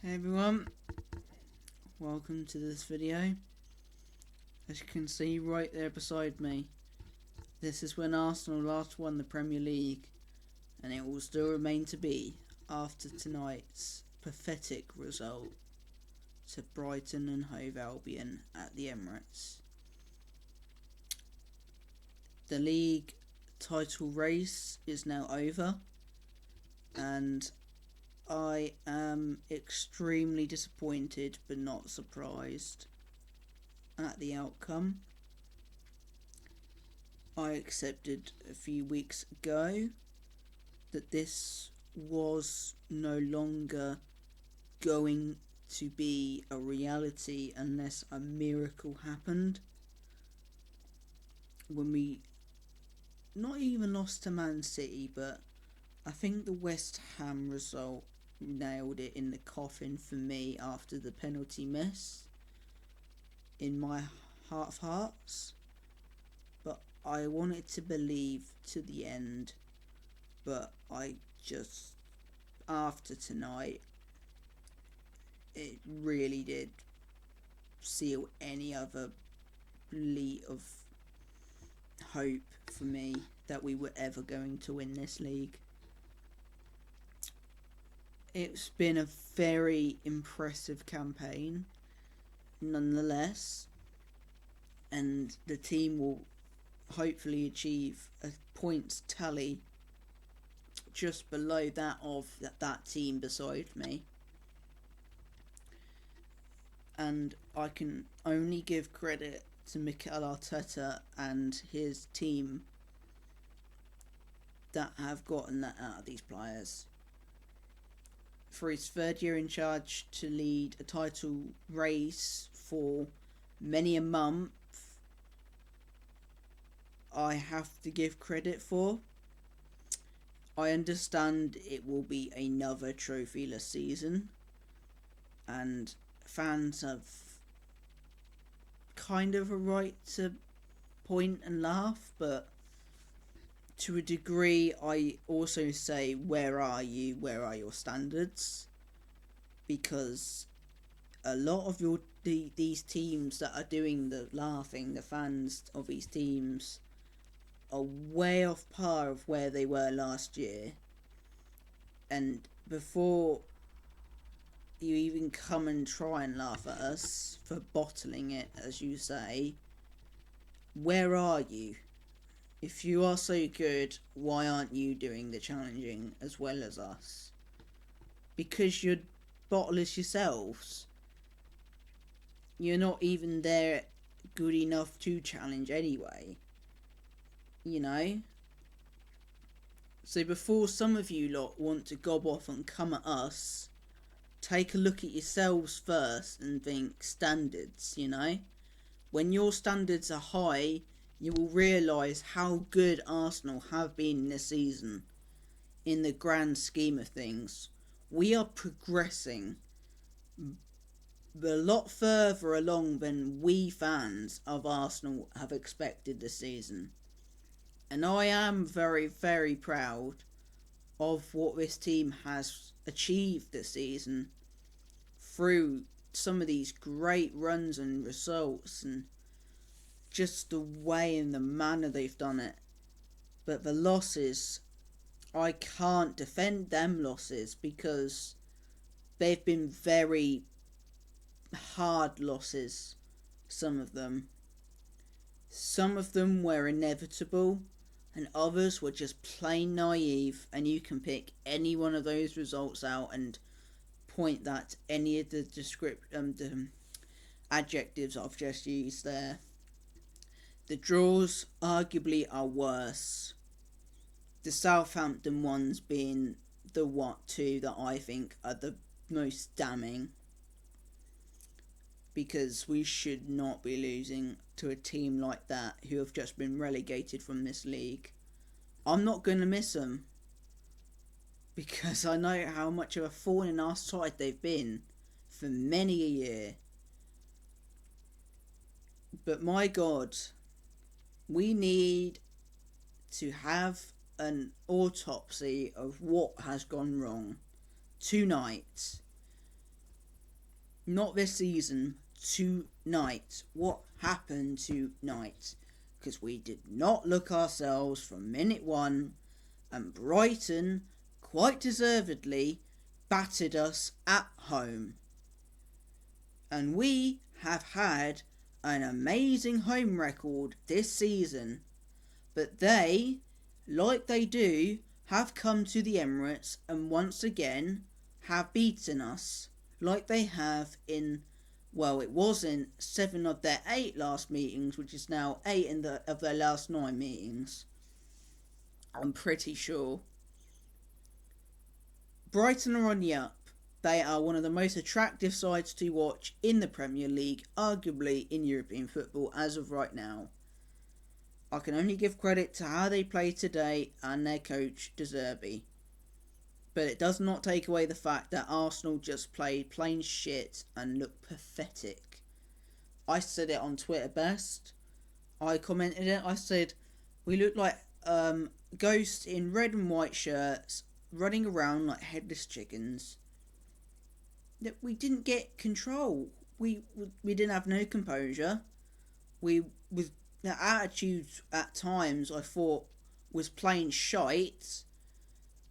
Hey everyone, welcome to this video. As you can see right there beside me, this is when Arsenal last won the Premier League, and it will still remain to be after tonight's pathetic result to Brighton and Hove Albion at the Emirates. The league title race is now over, and I am extremely disappointed but not surprised at the outcome. I accepted a few weeks ago that this was no longer going to be a reality unless a miracle happened. When we not even lost to Man City, but I think the West Ham result nailed it in the coffin for me after the penalty miss in my heart of hearts. But I wanted to believe to the end, but I just, after tonight, it really did seal any other bleat of hope for me that we were ever going to win this league. It's been a very impressive campaign, nonetheless, and the team will hopefully achieve a points tally just below that of that team beside me. And I can only give credit to Mikel Arteta and his team that have gotten that out of these players. For his third year in charge to lead a title race for many a month, I have to give credit for. I understand it will be another trophyless season, and fans have kind of a right to point and laugh, but to a degree I also say, where are you? Where are your standards? Because a lot of these teams that are doing the laughing, the fans of these teams, are way off par of where they were last year. And before you even come and try and laugh at us for bottling it, as you say, where are you? If you are so good, why aren't you doing the challenging as well as us? Because you're bottlers yourselves. You're not even there good enough to challenge anyway. You know? So before some of you lot want to gob off and come at us, take a look at yourselves first and think standards, you know? When your standards are high, you will realise how good Arsenal have been this season in the grand scheme of things. We are progressing a lot further along than we fans of Arsenal have expected this season. And I am very, very proud of what this team has achieved this season through some of these great runs and results, and just the way and the manner they've done it. But the losses, I can't defend them losses because they've been very hard losses, some of them. Some of them were inevitable and others were just plain naive, and you can pick any one of those results out and point that to any of the adjectives I've just used there. The draws arguably are worse. The Southampton ones being the two that I think are the most damning, because we should not be losing to a team like that who have just been relegated from this league. I'm not going to miss them, because I know how much of a thorn in our side they've been for many a year. But my God, we need to have an autopsy of what has gone wrong tonight. Not this season. Tonight. What happened tonight? Because we did not look ourselves from minute one, and Brighton, quite deservedly, battered us at home. And we have had an amazing home record this season, but they, like they do, have come to the Emirates and once again have beaten us, like they have in, well, it was in 7 of their 8 last meetings, which is now 8 of their last 9 meetings. I'm pretty sure. Brighton are on the up. They are one of the most attractive sides to watch in the Premier League, arguably in European football as of right now. I can only give credit to how they play today and their coach, De Zerbi. But it does not take away the fact that Arsenal just played plain shit and looked pathetic. I said it on Twitter best. I commented it. I said, we look like ghosts in red and white shirts running around like headless chickens. That we didn't get control. We didn't have no composure. We with the attitude at times I thought was plain shite,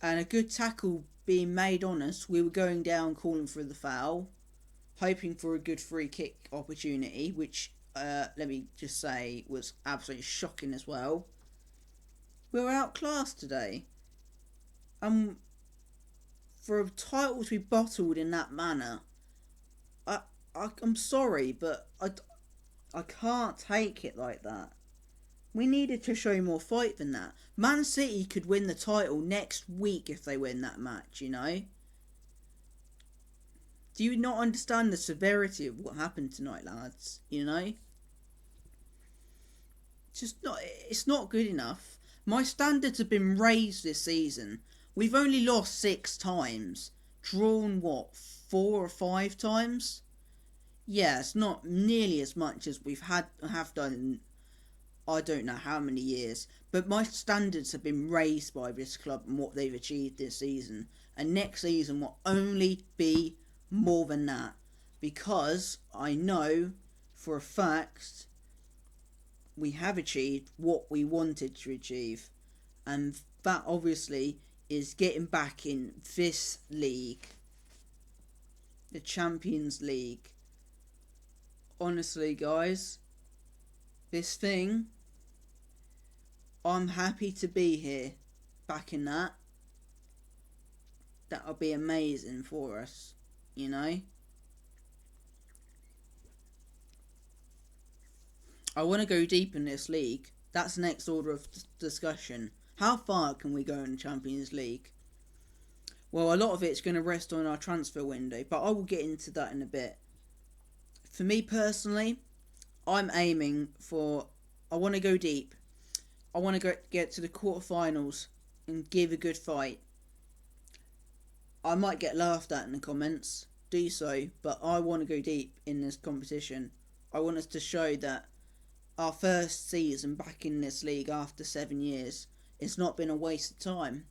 and a good tackle being made on us, we were going down calling for the foul, hoping for a good free kick opportunity, which let me just say was absolutely shocking as well. We were outclassed today. For a title to be bottled in that manner, I'm sorry, but I can't take it like that. We needed to show more fight than that. Man City could win the title next week if they win that match, you know? Do you not understand the severity of what happened tonight, lads? You know? It's not good enough. My standards have been raised this season. We've only lost 6 times. Drawn, 4 or 5 times? Yeah, it's not nearly as much as have done in I don't know how many years. But my standards have been raised by this club and what they've achieved this season. And next season will only be more than that. Because I know for a fact we have achieved what we wanted to achieve. And that obviously is getting back in this league, the Champions League. Honestly, guys, this thing, I'm happy to be here, back in that. That'll be amazing for us, you know. I want to go deep in this league. That's the next order of discussion. How far can we go in the Champions League? Well, a lot of it's going to rest on our transfer window, but I will get into that in a bit. For me personally, I'm aiming for, I want to go deep. I want to get to the quarterfinals and give a good fight. I might get laughed at in the comments, do so, but I want to go deep in this competition. I want us to show that our first season back in this league after 7 years, it's not been a waste of time.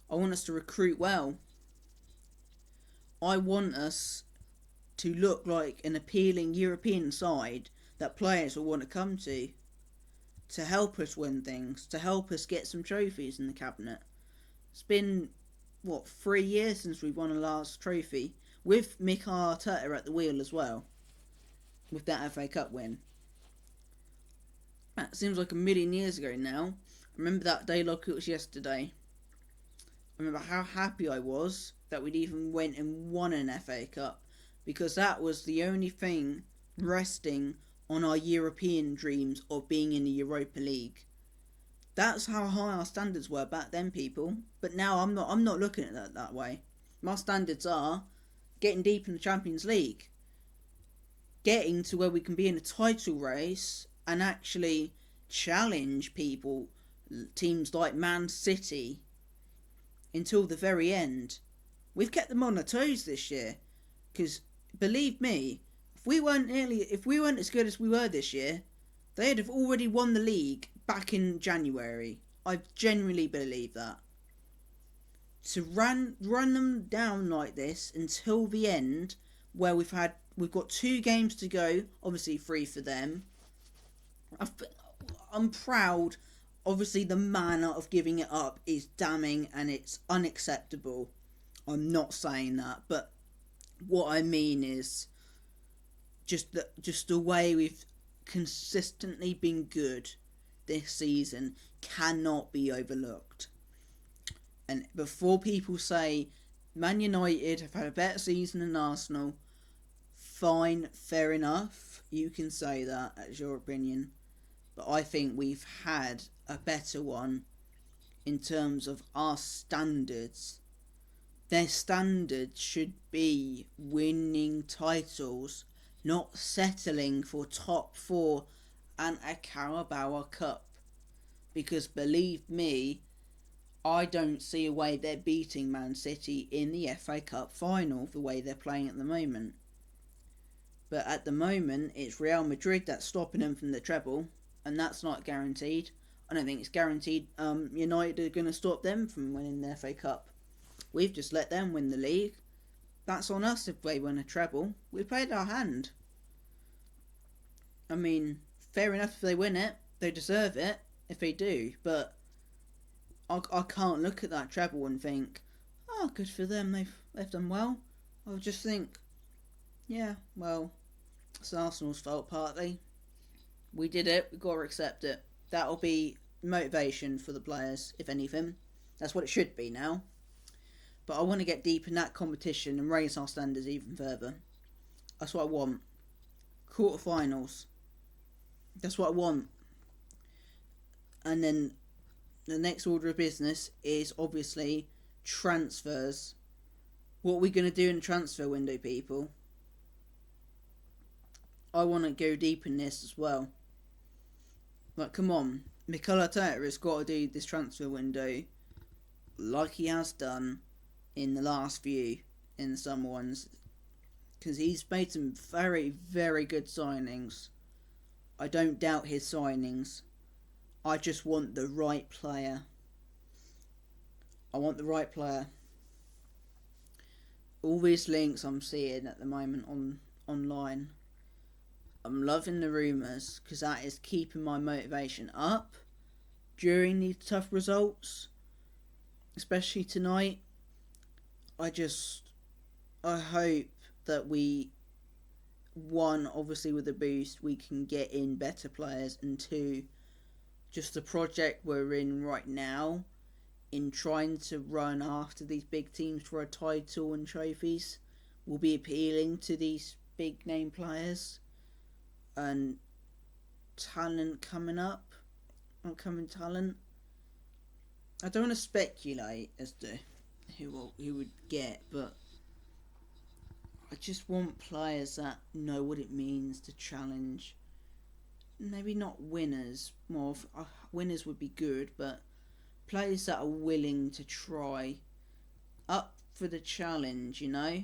I want us to recruit well. I want us to look like an appealing European side that players will want to come to help us win things, to help us get some trophies in the cabinet. It's been, 3 years since we won a last trophy, with Mikel Arteta at the wheel as well, with that FA Cup win. That seems like a million years ago now. I remember that day like it was yesterday. I remember how happy I was that we'd even went and won an FA Cup, because that was the only thing resting on our European dreams of being in the Europa League. That's how high our standards were back then, people. But now I'm not looking at that way. My standards are getting deep in the Champions League, getting to where we can be in a title race and actually challenge people, teams like Man City, until the very end. We've kept them on their toes this year, because believe me, if we weren't as good as we were this year, they'd have already won the league back in January. I genuinely believe that. To run them down like this until the end where we've got 2 games to go, obviously 3 for them. I'm proud. Obviously, the manner of giving it up is damning and it's unacceptable. I'm not saying that, but what I mean is just the way we've consistently been good this season cannot be overlooked. And before people say Man United have had a better season than Arsenal, fine, fair enough. You can say that as your opinion. But I think we've had a better one in terms of our standards. Their standards should be winning titles, not settling for top 4 and a Carabao Cup. Because believe me, I don't see a way they're beating Man City in the FA Cup final the way they're playing at the moment. But at the moment, it's Real Madrid that's stopping them from the treble, and that's not guaranteed. I don't think it's guaranteed United are going to stop them from winning the FA Cup. We've just let them win the league. That's on us if they win a treble. We played our hand. I mean, fair enough if they win it. They deserve it if they do. But I can't look at that treble and think, oh, good for them. They've done well. I'll just think, yeah, well, it's Arsenal's fault partly. We did it. We've got to accept it. That'll be motivation for the players, if anything. That's what it should be now. But I want to get deep in that competition and raise our standards even further. That's what I want. Quarterfinals. That's what I want. And then the next order of business is obviously transfers. What are we going to do in the transfer window, people? I want to go deep in this as well. Like, come on. Mikel Arteta has got to do this transfer window like he has done in the last few, in the summer ones. Because he's made some very, very good signings. I don't doubt his signings. I just want the right player. I want the right player. All these links I'm seeing at the moment online, I'm loving the rumours because that is keeping my motivation up during these tough results, especially tonight. I hope that we, one, obviously with the boost, we can get in better players, and two, just the project we're in right now in trying to run after these big teams for a title and trophies will be appealing to these big name players and talent coming up, upcoming talent. I don't want to speculate as to who would get, but I just want players that know what it means to challenge. Maybe not winners, more of, winners would be good, but players that are willing to try, up for the challenge, you know?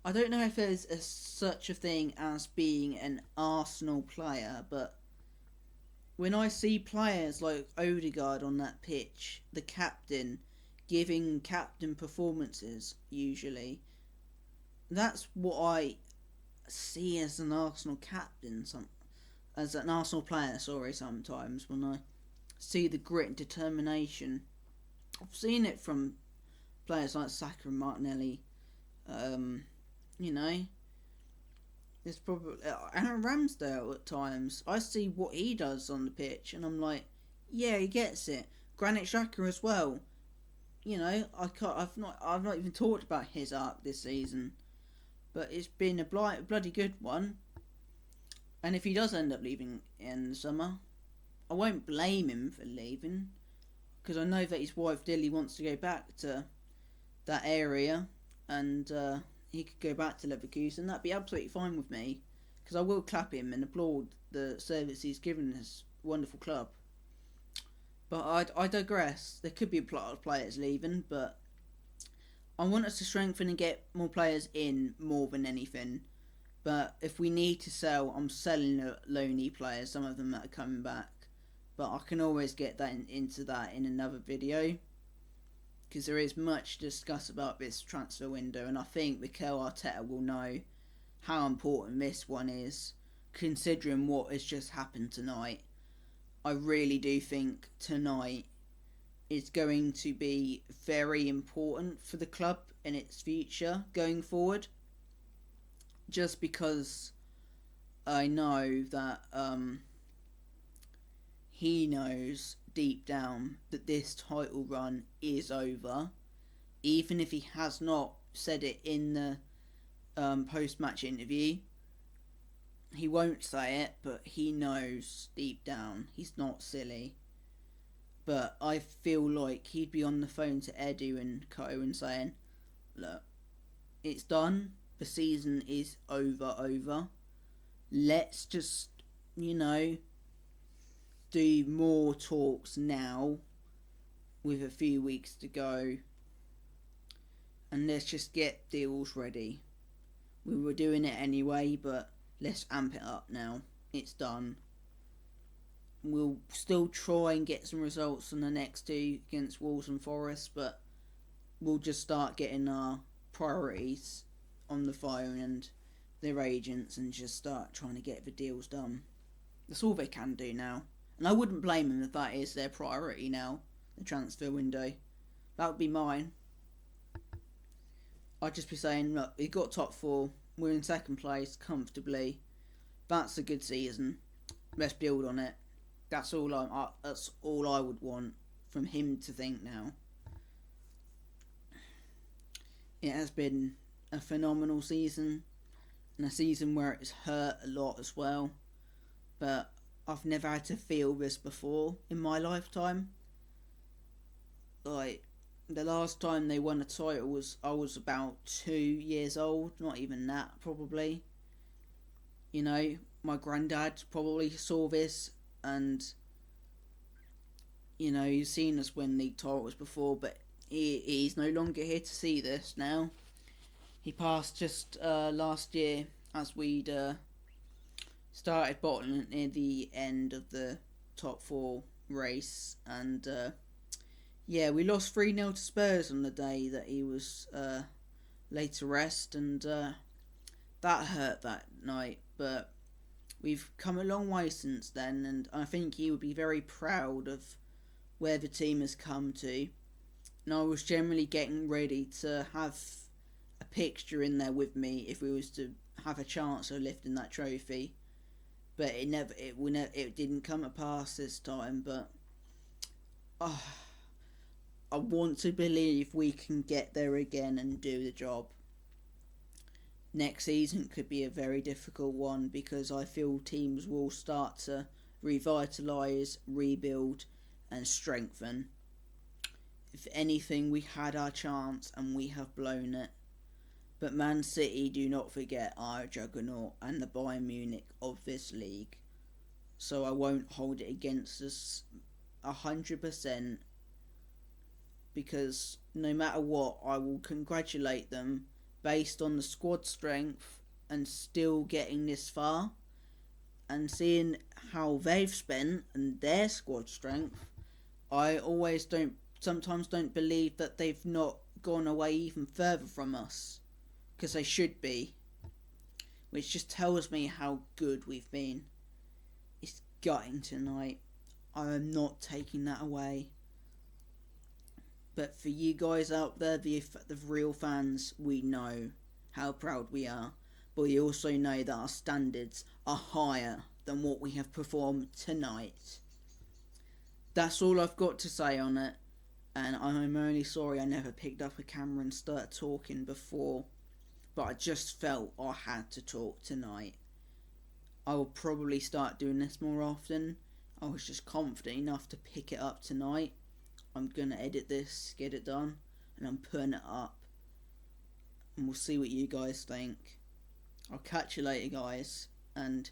I don't know if there's such a thing as being an Arsenal player, but when I see players like Odegaard on that pitch, the captain, giving captain performances, usually, that's what I see as an Arsenal captain, as an Arsenal player, sometimes, when I see the grit and determination. I've seen it from players like Saka and Martinelli, you know. There's probably Aaron Ramsdale at times. I see what he does on the pitch, and I'm like, yeah, he gets it. Granit Xhaka as well. You know, I've not even talked about his arc this season, but it's been a bloody good one. And if he does end up leaving in the summer, I won't blame him for leaving, because I know that his wife Dilly wants to go back to that area, and he could go back to Leverkusen. That'd be absolutely fine with me, because I will clap him and applaud the service he's given this wonderful club. But I digress. There could be a lot of players leaving, but I want us to strengthen and get more players in more than anything. But if we need to sell, I'm selling loanee players, some of them that are coming back. But I can always get that into that in another video. because there is much to discuss about this transfer window, and I think Mikel Arteta will know how important this one is, considering what has just happened tonight. I really do think tonight is going to be very important for the club and its future going forward. Just because I know that he knows deep down that this title run is over, even if he has not said it in the post-match interview. He won't say it, but he knows deep down. He's not silly. But I feel like he'd be on the phone to Edu and Co and saying, look, it's done. The season is over. Let's just, do more talks now with a few weeks to go. And let's just get deals ready. We were doing it anyway, but let's amp it up now. It's done. We'll still try and get some results on the next two against Wolves and Forest, but we'll just start getting our priorities on the phone and their agents and just start trying to get the deals done. That's all they can do now. And I wouldn't blame them if that is their priority now, the transfer window. That would be mine. I'd just be saying, look, we got top four. We're in second place comfortably. That's a good season. Let's build on it. That's all I would want from him to think now. It has been a phenomenal season, and a season where it's hurt a lot as well. But I've never had to feel this before in my lifetime. Like, the last time they won a title I was about 2 years old, not even that probably. My granddad probably saw this, and he's seen us win league titles before, but he's no longer here to see this now. He passed just last year as we'd started bottling near the end of the top four race, and we lost 3-0 to Spurs on the day that he was laid to rest, and that hurt that night, but we've come a long way since then, and I think he would be very proud of where the team has come to. And I was generally getting ready to have a picture in there with me if we was to have a chance of lifting that trophy. But it didn't come to pass this time. But I want to believe we can get there again and do the job. Next season could be a very difficult one because I feel teams will start to revitalise, rebuild and strengthen. If anything, we had our chance and we have blown it. But Man City, do not forget, are a juggernaut and the Bayern Munich of this league. So I won't hold it against us 100%, because no matter what, I will congratulate them based on the squad strength and still getting this far, and seeing how they've spent and their squad strength. I sometimes don't believe that they've not gone away even further from us, because they should be, which just tells me how good we've been. It's gutting tonight. I am not taking that away. But for you guys out there, the real fans, we know how proud we are. But we also know that our standards are higher than what we have performed tonight. That's all I've got to say on it. And I'm only sorry I never picked up a camera and started talking before. But I just felt I had to talk tonight. I will probably start doing this more often. I was just confident enough to pick it up tonight. I'm going to edit this, get it done, and I'm putting it up. And we'll see what you guys think. I'll catch you later, guys. And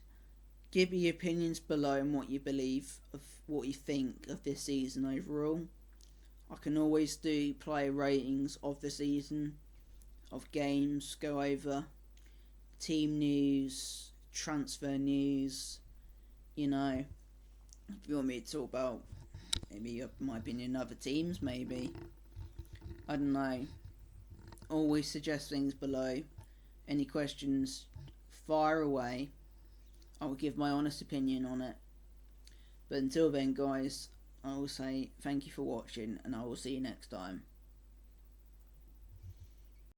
give me your opinions below and what you believe of what you think of this season overall. I can always do player ratings of the season, of games, go over team news, transfer news, if you want me to talk about maybe my opinion of other teams, maybe. I don't know. Always suggest things below. Any questions, fire away. I will give my honest opinion on it. But until then, guys, I will say thank you for watching, and I will see you next time.